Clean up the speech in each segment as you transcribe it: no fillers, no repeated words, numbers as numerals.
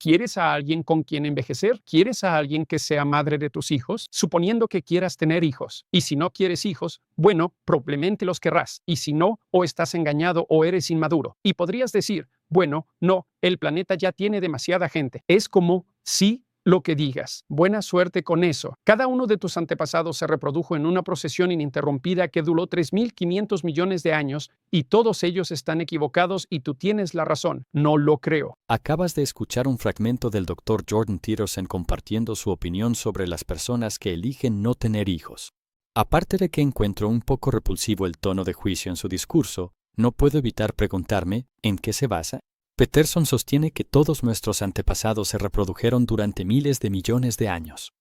¿Quieres a alguien con quien envejecer? ¿Quieres a alguien que sea madre de tus hijos? Suponiendo que quieras tener hijos. Y si no quieres hijos, bueno, probablemente los querrás. Y si no, o estás engañado o eres inmaduro. Y podrías decir, bueno, no, el planeta ya tiene demasiada gente. Es como, sí, lo que digas. Buena suerte con eso. Cada uno de tus antepasados se reprodujo en una procesión ininterrumpida que duró 3.500 millones de años, y todos ellos están equivocados y tú tienes la razón. No lo creo. Acabas de escuchar un fragmento del Dr. Jordan Peterson compartiendo su opinión sobre las personas que eligen no tener hijos. Aparte de que encuentro un poco repulsivo el tono de juicio en su discurso, no puedo evitar preguntarme ¿en qué se basa? Peterson sostiene que todos nuestros antepasados se reprodujeron durante miles de millones de años.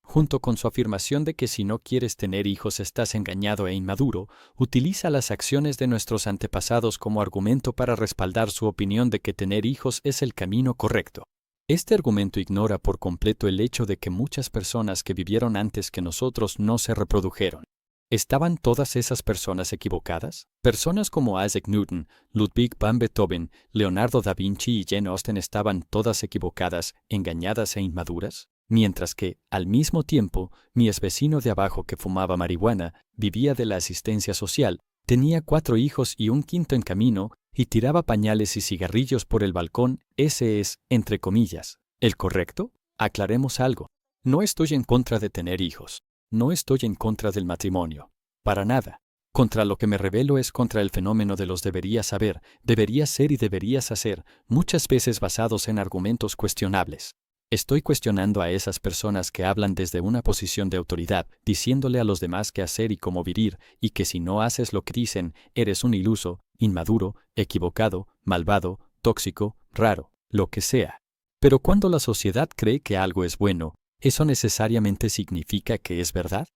Junto con su afirmación de que si no quieres tener hijos estás engañado e inmaduro, utiliza las acciones de nuestros antepasados como argumento para respaldar su opinión de que tener hijos es el camino correcto. Este argumento ignora por completo el hecho de que muchas personas que vivieron antes que nosotros no se reprodujeron. ¿Estaban todas esas personas equivocadas? Personas como Isaac Newton, Ludwig van Beethoven, Leonardo da Vinci y Jane Austen estaban todas equivocadas, engañadas e inmaduras. Mientras que, al mismo tiempo, mi exvecino de abajo que fumaba marihuana, vivía de la asistencia social, tenía 4 hijos y un quinto en camino, y tiraba pañales y cigarrillos por el balcón. Ese es, entre comillas, ¿el correcto? Aclaremos algo. No estoy en contra de tener hijos. No estoy en contra del matrimonio. Para nada. Contra lo que me rebelo es contra el fenómeno de los deberías saber, deberías ser y deberías hacer, muchas veces basados en argumentos cuestionables. Estoy cuestionando a esas personas que hablan desde una posición de autoridad, diciéndole a los demás qué hacer y cómo vivir, y que si no haces lo que dicen, eres un iluso, inmaduro, equivocado, malvado, tóxico, raro, lo que sea. Pero cuando la sociedad cree que algo es bueno, ¿eso necesariamente significa que es verdad?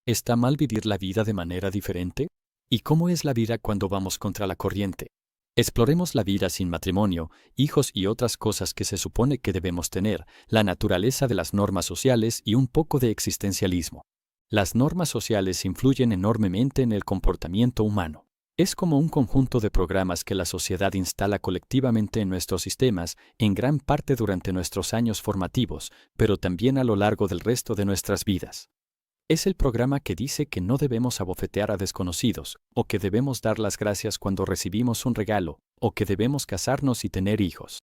¿Está mal vivir la vida de manera diferente? ¿Y cómo es la vida cuando vamos contra la corriente? Exploremos la vida sin matrimonio, hijos y otras cosas que se supone que debemos tener, la naturaleza de las normas sociales y un poco de existencialismo. Las normas sociales influyen enormemente en el comportamiento humano. Es como un conjunto de programas que la sociedad instala colectivamente en nuestros sistemas, en gran parte durante nuestros años formativos, pero también a lo largo del resto de nuestras vidas. Es el programa que dice que no debemos abofetear a desconocidos, o que debemos dar las gracias cuando recibimos un regalo, o que debemos casarnos y tener hijos.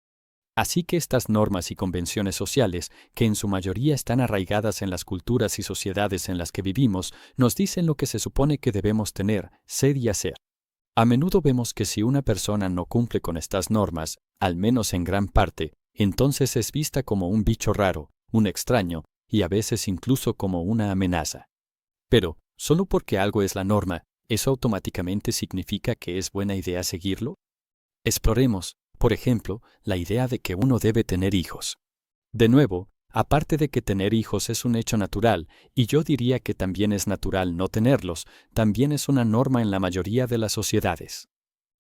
Así que estas normas y convenciones sociales, que en su mayoría están arraigadas en las culturas y sociedades en las que vivimos, nos dicen lo que se supone que debemos tener, ser y hacer. A menudo vemos que si una persona no cumple con estas normas, al menos en gran parte, entonces es vista como un bicho raro, un extraño, y a veces incluso como una amenaza. Pero, solo porque algo es la norma, ¿eso automáticamente significa que es buena idea seguirlo? Exploremos, por ejemplo, la idea de que uno debe tener hijos. De nuevo, aparte de que tener hijos es un hecho natural, y yo diría que también es natural no tenerlos, también es una norma en la mayoría de las sociedades.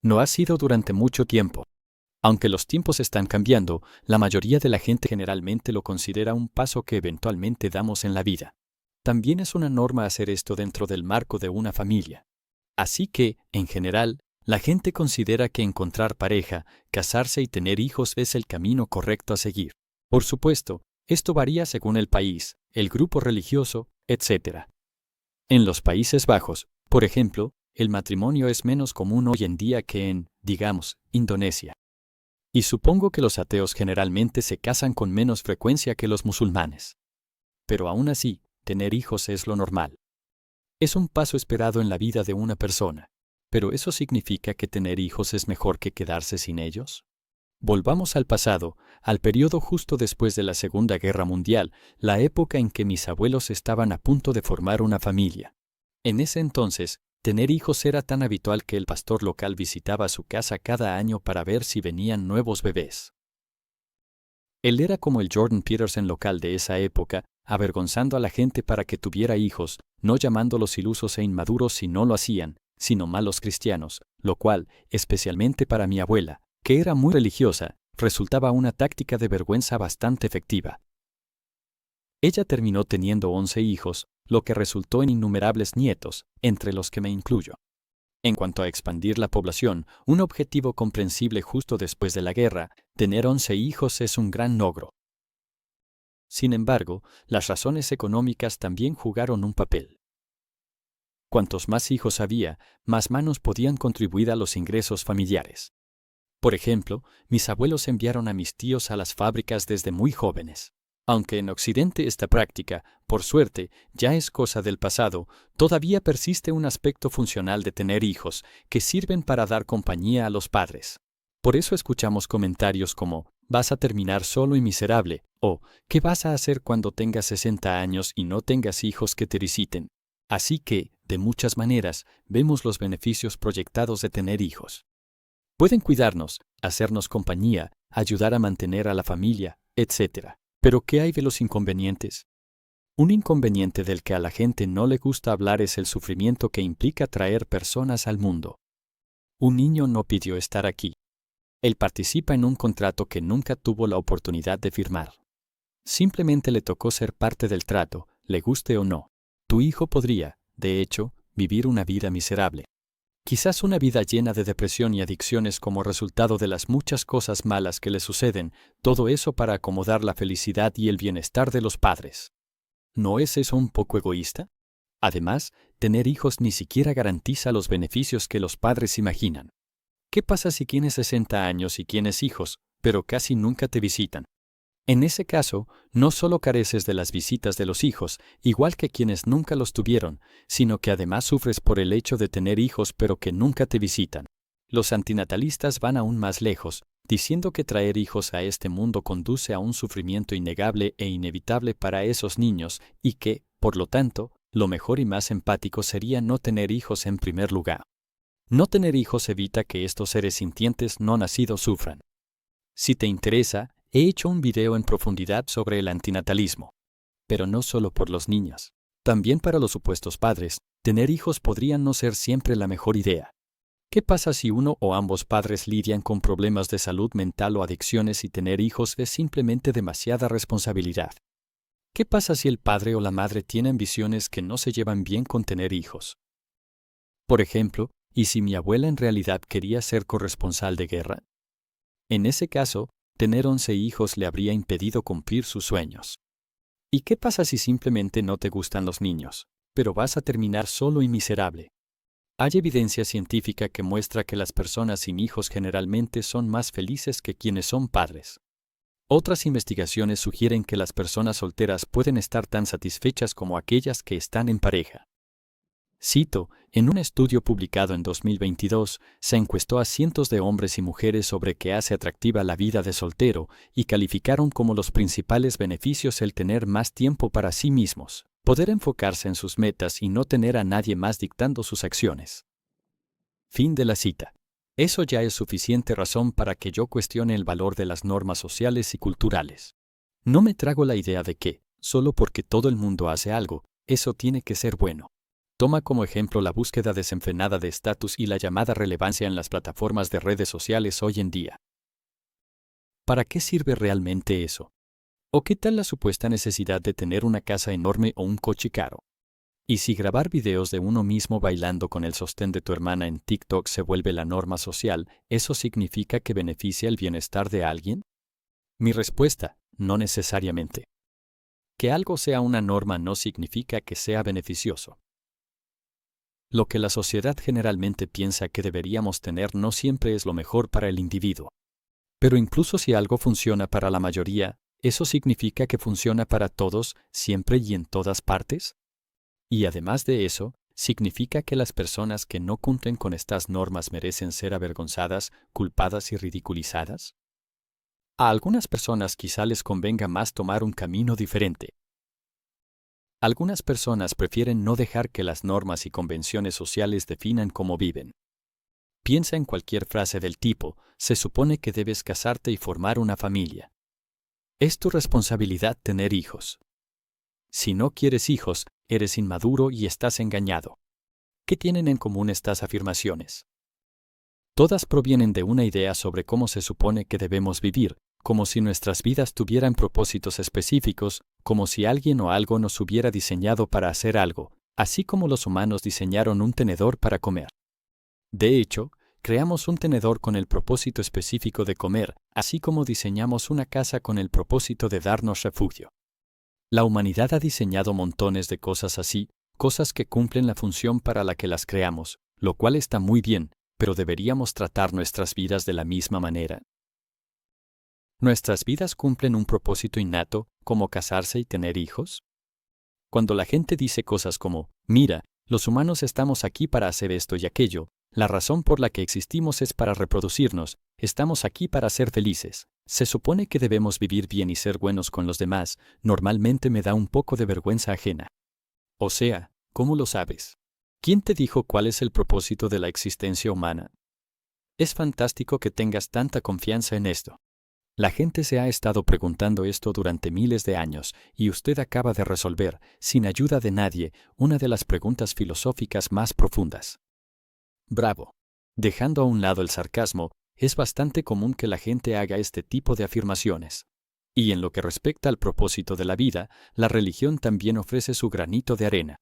No ha sido durante mucho tiempo. Aunque los tiempos están cambiando, la mayoría de la gente generalmente lo considera un paso que eventualmente damos en la vida. También es una norma hacer esto dentro del marco de una familia. Así que, en general, la gente considera que encontrar pareja, casarse y tener hijos es el camino correcto a seguir. Por supuesto, esto varía según el país, el grupo religioso, etc. En los Países Bajos, por ejemplo, el matrimonio es menos común hoy en día que en, digamos, Indonesia. Y supongo que los ateos generalmente se casan con menos frecuencia que los musulmanes. Pero aún así, tener hijos es lo normal. Es un paso esperado en la vida de una persona. ¿Pero eso significa que tener hijos es mejor que quedarse sin ellos? Volvamos al pasado, al periodo justo después de la Segunda Guerra Mundial, la época en que mis abuelos estaban a punto de formar una familia. En ese entonces, tener hijos era tan habitual que el pastor local visitaba su casa cada año para ver si venían nuevos bebés. Él era como el Jordan Peterson local de esa época, avergonzando a la gente para que tuviera hijos, no llamándolos ilusos e inmaduros si no lo hacían, sino malos cristianos, lo cual, especialmente para mi abuela, que era muy religiosa, resultaba una táctica de vergüenza bastante efectiva. Ella terminó teniendo 11 hijos, lo que resultó en innumerables nietos, entre los que me incluyo. En cuanto a expandir la población, un objetivo comprensible justo después de la guerra, Tener 11 hijos es un gran logro. Sin embargo, las razones económicas también jugaron un papel. Cuantos más hijos había, más manos podían contribuir a los ingresos familiares. Por ejemplo, mis abuelos enviaron a mis tíos a las fábricas desde muy jóvenes. Aunque en Occidente esta práctica, por suerte, ya es cosa del pasado, todavía persiste un aspecto funcional de tener hijos, que sirven para dar compañía a los padres. Por eso escuchamos comentarios como, vas a terminar solo y miserable, o, ¿qué vas a hacer cuando tengas 60 años y no tengas hijos que te visiten? Así que, de muchas maneras, vemos los beneficios proyectados de tener hijos. Pueden cuidarnos, hacernos compañía, ayudar a mantener a la familia, etc. Pero ¿qué hay de los inconvenientes? Un inconveniente del que a la gente no le gusta hablar es el sufrimiento que implica traer personas al mundo. Un niño no pidió estar aquí. Él participa en un contrato que nunca tuvo la oportunidad de firmar. Simplemente le tocó ser parte del trato, le guste o no. Tu hijo podría, de hecho, vivir una vida miserable. Quizás una vida llena de depresión y adicciones como resultado de las muchas cosas malas que le suceden, todo eso para acomodar la felicidad y el bienestar de los padres. ¿No es eso un poco egoísta? Además, tener hijos ni siquiera garantiza los beneficios que los padres imaginan. ¿Qué pasa si tienes 60 años y tienes hijos, pero casi nunca te visitan? En ese caso, no solo careces de las visitas de los hijos, igual que quienes nunca los tuvieron, sino que además sufres por el hecho de tener hijos pero que nunca te visitan. Los antinatalistas van aún más lejos, diciendo que traer hijos a este mundo conduce a un sufrimiento innegable e inevitable para esos niños y que, por lo tanto, lo mejor y más empático sería no tener hijos en primer lugar. No tener hijos evita que estos seres sintientes no nacidos sufran. Si te interesa, he hecho un video en profundidad sobre el antinatalismo. Pero no solo por los niños. También para los supuestos padres, tener hijos podría no ser siempre la mejor idea. ¿Qué pasa si uno o ambos padres lidian con problemas de salud mental o adicciones y tener hijos es simplemente demasiada responsabilidad? ¿Qué pasa si el padre o la madre tienen visiones que no se llevan bien con tener hijos? Por ejemplo, ¿y si mi abuela en realidad quería ser corresponsal de guerra? En ese caso, tener 11 hijos le habría impedido cumplir sus sueños. ¿Y qué pasa si simplemente no te gustan los niños, pero vas a terminar solo y miserable? Hay evidencia científica que muestra que las personas sin hijos generalmente son más felices que quienes son padres. Otras investigaciones sugieren que las personas solteras pueden estar tan satisfechas como aquellas que están en pareja. Cito, en un estudio publicado en 2022, se encuestó a cientos de hombres y mujeres sobre qué hace atractiva la vida de soltero y calificaron como los principales beneficios el tener más tiempo para sí mismos, poder enfocarse en sus metas y no tener a nadie más dictando sus acciones. Fin de la cita. Eso ya es suficiente razón para que yo cuestione el valor de las normas sociales y culturales. No me trago la idea de que, solo porque todo el mundo hace algo, eso tiene que ser bueno. Toma como ejemplo la búsqueda desenfrenada de estatus y la llamada relevancia en las plataformas de redes sociales hoy en día. ¿Para qué sirve realmente eso? ¿O qué tal la supuesta necesidad de tener una casa enorme o un coche caro? ¿Y si grabar videos de uno mismo bailando con el sostén de tu hermana en TikTok se vuelve la norma social, ¿eso significa que beneficia el bienestar de alguien? Mi respuesta, no necesariamente. Que algo sea una norma no significa que sea beneficioso. Lo que la sociedad generalmente piensa que deberíamos tener no siempre es lo mejor para el individuo. Pero incluso si algo funciona para la mayoría, ¿eso significa que funciona para todos, siempre y en todas partes? Y además de eso, ¿significa que las personas que no cumplen con estas normas merecen ser avergonzadas, culpadas y ridiculizadas? A algunas personas quizá les convenga más tomar un camino diferente. Algunas personas prefieren no dejar que las normas y convenciones sociales definan cómo viven. Piensa en cualquier frase del tipo, se supone que debes casarte y formar una familia. Es tu responsabilidad tener hijos. Si no quieres hijos, eres inmaduro y estás engañado. ¿Qué tienen en común estas afirmaciones? Todas provienen de una idea sobre cómo se supone que debemos vivir, como si nuestras vidas tuvieran propósitos específicos, como si alguien o algo nos hubiera diseñado para hacer algo, así como los humanos diseñaron un tenedor para comer. De hecho, Creamos un tenedor con el propósito específico de comer, así como diseñamos una casa con el propósito de darnos refugio. La humanidad ha diseñado montones de cosas así, cosas que cumplen la función para la que las creamos, lo cual está muy bien, pero ¿deberíamos tratar nuestras vidas de la misma manera? ¿Nuestras vidas cumplen un propósito innato, como casarse y tener hijos? Cuando la gente dice cosas como, mira, los humanos estamos aquí para hacer esto y aquello, la razón por la que existimos es para reproducirnos, estamos aquí para ser felices, se supone que debemos vivir bien y ser buenos con los demás, normalmente me da un poco de vergüenza ajena. O sea, ¿cómo lo sabes? ¿Quién te dijo cuál es el propósito de la existencia humana? Es fantástico que tengas tanta confianza en esto. La gente se ha estado preguntando esto durante miles de años y usted acaba de resolver, sin ayuda de nadie, una de las preguntas filosóficas más profundas. Bravo. Dejando a un lado el sarcasmo, es bastante común que la gente haga este tipo de afirmaciones. Y en lo que respecta al propósito de la vida, la religión también ofrece su granito de arena.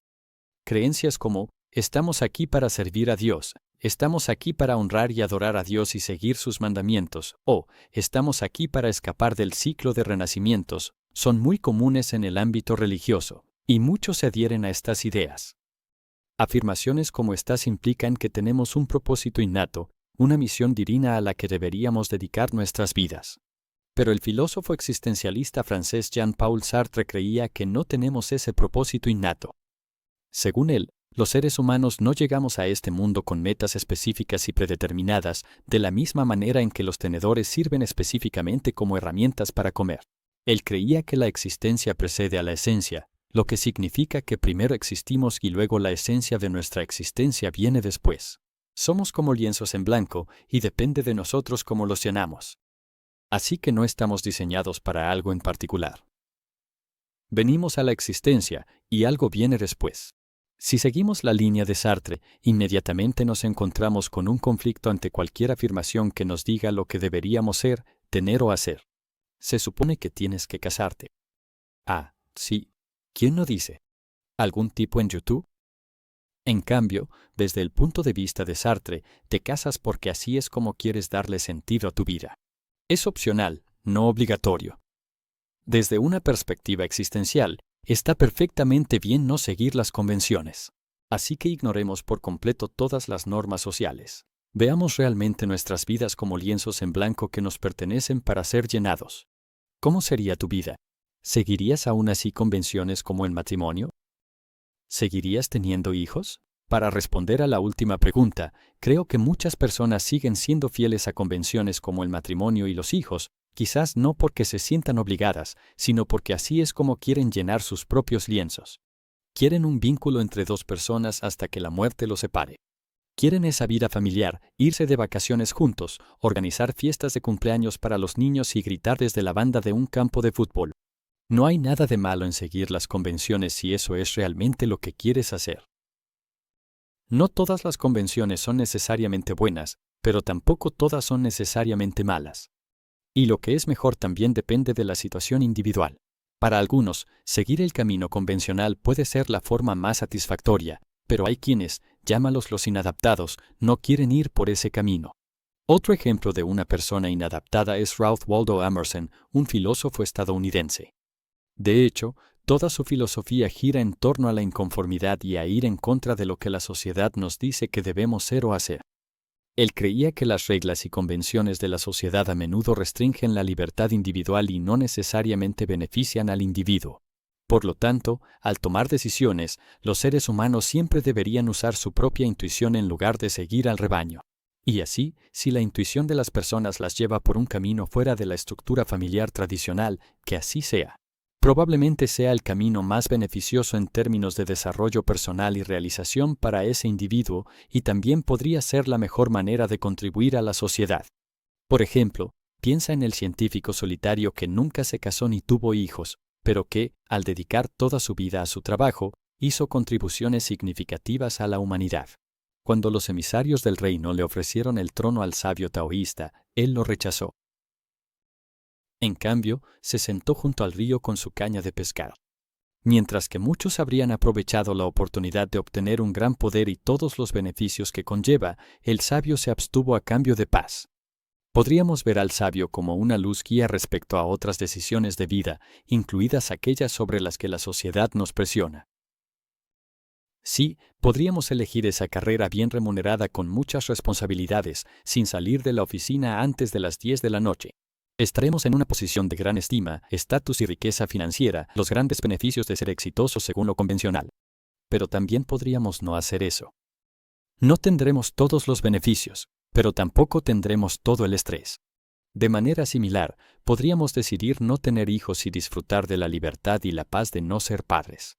Creencias como, estamos aquí para servir a Dios, estamos aquí para honrar y adorar a Dios y seguir sus mandamientos, o estamos aquí para escapar del ciclo de renacimientos, son muy comunes en el ámbito religioso, y muchos se adhieren a estas ideas. Afirmaciones como estas implican que tenemos un propósito innato, una misión divina a la que deberíamos dedicar nuestras vidas. Pero el filósofo existencialista francés Jean-Paul Sartre creía que no tenemos ese propósito innato. Según él, los seres humanos no llegamos a este mundo con metas específicas y predeterminadas, de la misma manera en que los tenedores sirven específicamente como herramientas para comer. Él creía que la existencia precede a la esencia, lo que significa que primero existimos y luego la esencia de nuestra existencia viene después. Somos como lienzos en blanco y depende de nosotros cómo los llenamos. Así que no estamos diseñados para algo en particular. Venimos a la existencia y algo viene después. Si seguimos la línea de Sartre, inmediatamente nos encontramos con un conflicto ante cualquier afirmación que nos diga lo que deberíamos ser, tener o hacer. Se supone que tienes que casarte. Ah, sí. ¿Quién no dice? ¿Algún tipo en YouTube? En cambio, desde el punto de vista de Sartre, te casas porque así es como quieres darle sentido a tu vida. Es opcional, no obligatorio. Desde una perspectiva existencial, está perfectamente bien no seguir las convenciones. Así que ignoremos por completo todas las normas sociales. Veamos realmente nuestras vidas como lienzos en blanco que nos pertenecen para ser llenados. ¿Cómo sería tu vida? ¿Seguirías aún así convenciones como el matrimonio? ¿Seguirías teniendo hijos? Para responder a la última pregunta, creo que muchas personas siguen siendo fieles a convenciones como el matrimonio y los hijos, quizás no porque se sientan obligadas, sino porque así es como quieren llenar sus propios lienzos. Quieren un vínculo entre dos personas hasta que la muerte los separe. Quieren esa vida familiar, irse de vacaciones juntos, organizar fiestas de cumpleaños para los niños y gritar desde la banda de un campo de fútbol. No hay nada de malo en seguir las convenciones si eso es realmente lo que quieres hacer. No todas las convenciones son necesariamente buenas, pero tampoco todas son necesariamente malas. Y lo que es mejor también depende de la situación individual. Para algunos, seguir el camino convencional puede ser la forma más satisfactoria, pero hay quienes, llámalos los inadaptados, no quieren ir por ese camino. Otro ejemplo de una persona inadaptada es Ralph Waldo Emerson, un filósofo estadounidense. De hecho, toda su filosofía gira en torno a la inconformidad y a ir en contra de lo que la sociedad nos dice que debemos ser o hacer. Él creía que las reglas y convenciones de la sociedad a menudo restringen la libertad individual y no necesariamente benefician al individuo. Por lo tanto, al tomar decisiones, los seres humanos siempre deberían usar su propia intuición en lugar de seguir al rebaño. Y así, si la intuición de las personas las lleva por un camino fuera de la estructura familiar tradicional, que así sea. Probablemente sea el camino más beneficioso en términos de desarrollo personal y realización para ese individuo y también podría ser la mejor manera de contribuir a la sociedad. Por ejemplo, piensa en el científico solitario que nunca se casó ni tuvo hijos, pero que, al dedicar toda su vida a su trabajo, hizo contribuciones significativas a la humanidad. Cuando los emisarios del reino le ofrecieron el trono al sabio taoísta, él lo rechazó. En cambio, se sentó junto al río con su caña de pescar. Mientras que muchos habrían aprovechado la oportunidad de obtener un gran poder y todos los beneficios que conlleva, el sabio se abstuvo a cambio de paz. Podríamos ver al sabio como una luz guía respecto a otras decisiones de vida, incluidas aquellas sobre las que la sociedad nos presiona. Sí, podríamos elegir esa carrera bien remunerada con muchas responsabilidades, sin salir de la oficina antes de las 10 de la noche. Estaremos en una posición de gran estima, estatus y riqueza financiera, los grandes beneficios de ser exitosos según lo convencional. Pero también podríamos no hacer eso. No tendremos todos los beneficios, pero tampoco tendremos todo el estrés. De manera similar, podríamos decidir no tener hijos y disfrutar de la libertad y la paz de no ser padres.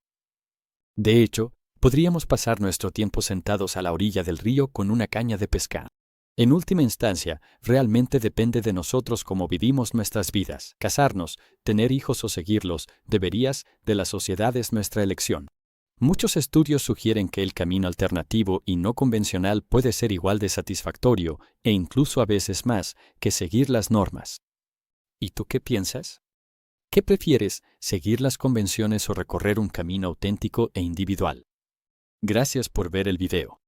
De hecho, podríamos pasar nuestro tiempo sentados a la orilla del río con una caña de pescar. En última instancia, realmente depende de nosotros cómo vivimos nuestras vidas. Casarnos, tener hijos o seguirlos, de la sociedad es nuestra elección. Muchos estudios sugieren que el camino alternativo y no convencional puede ser igual de satisfactorio, e incluso a veces más, que seguir las normas. ¿Y tú qué piensas? ¿Qué prefieres, seguir las convenciones o recorrer un camino auténtico e individual? Gracias por ver el video.